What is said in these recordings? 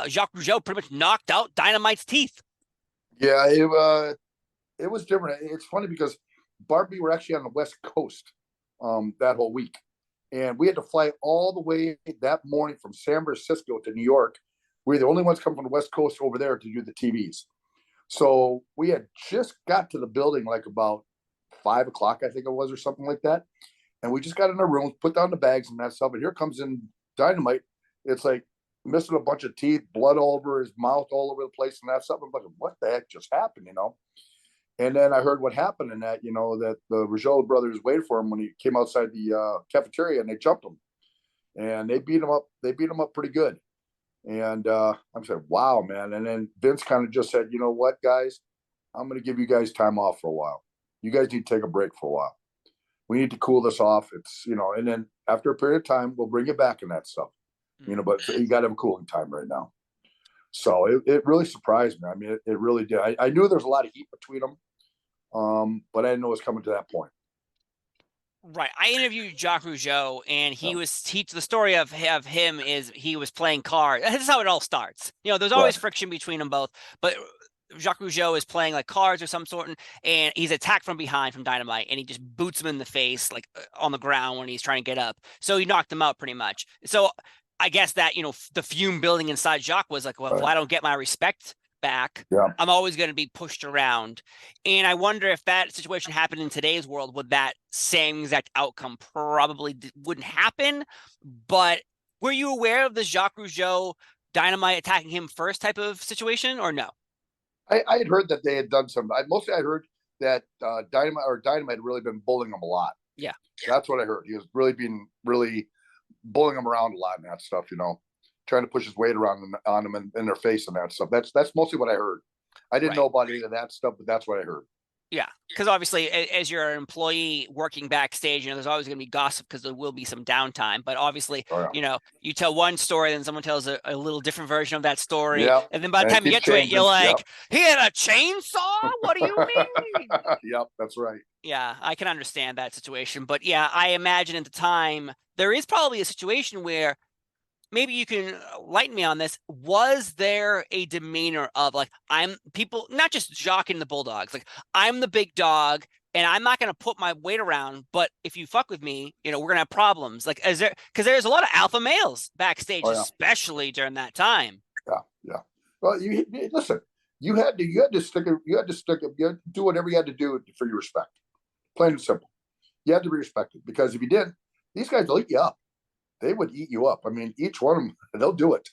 Jacques Rougeau pretty much knocked out Dynamite's teeth. Yeah, it was different. It's funny because Barbie were actually on the West Coast that whole week, and we had to fly all the way that morning from San Francisco to New York. We were the only ones coming from the West Coast over there to do the TVs. So we had just got to the building like about 5 o'clock, I think it was, or something like that. And we just got in our rooms, put down the bags and that stuff. And here comes in Dynamite. It's like missing a bunch of teeth, blood all over his mouth, all over the place, and that stuff. I'm like, what the heck just happened, And then I heard what happened in that, that the Rougeau brothers waited for him when he came outside the cafeteria and they jumped him. And they beat him up. They beat him up pretty good. And I'm saying, wow, man. And then Vince kind of just said, you know what, guys, I'm going to give you guys time off for a while. You guys need to take a break for a while. We need to cool this off. It's, and then after a period of time, we'll bring you back in that stuff, but you got to have a cooling time right now. So it really surprised me. I mean, it really did. I knew there's a lot of heat between them, but I didn't know it was coming to that point. Right. I interviewed Jacques Rougeau, and the story of him is he was playing cards. This is how it all starts. There's always friction between them both, but Jacques Rougeau is playing like cards or some sort, and he's attacked from behind from Dynamite, and he just boots him in the face, like on the ground when he's trying to get up. So he knocked him out pretty much. So I guess that, the fume building inside Jacques was like, well, if I don't get my respect back, I'm always going to be pushed around. And I wonder if that situation happened in today's world, would that same exact outcome probably wouldn't happen. But were you aware of this Jacques Rougeau Dynamite attacking him first type of situation, or no? I had heard that they had done some. Mostly I heard that Dynamite had really been bullying him a lot. Yeah, that's what I heard. He was really bullying him around a lot and that stuff. Trying to push his weight around on them in their face and that stuff. That's mostly what I heard. I didn't know about any of that stuff, but that's what I heard. Yeah, because obviously, as you're an employee working backstage, there's always going to be gossip because there will be some downtime. But obviously, you tell one story, then someone tells a little different version of that story. Yep. And then by the time you get to it, you're like, he had a chainsaw? What do you mean? Yep, that's right. Yeah, I can understand that situation. But yeah, I imagine at the time, there is probably a situation where maybe you can lighten me on this. Was there a demeanor of like, not just Jacques and the Bulldogs, like I'm the big dog and I'm not going to put my weight around, but if you fuck with me, we're going to have problems. Like, because there's a lot of alpha males backstage, especially during that time. Yeah. Well, you listen, you had to do whatever you had to do for your respect. Plain and simple. You had to be respected, because if you didn't, these guys will eat you up. They would eat you up. I mean, each one of them, they'll do it.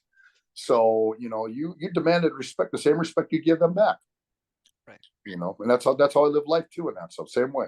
So, you demanded the same respect you give them back. Right. And that's how I live life too, in that. So same way.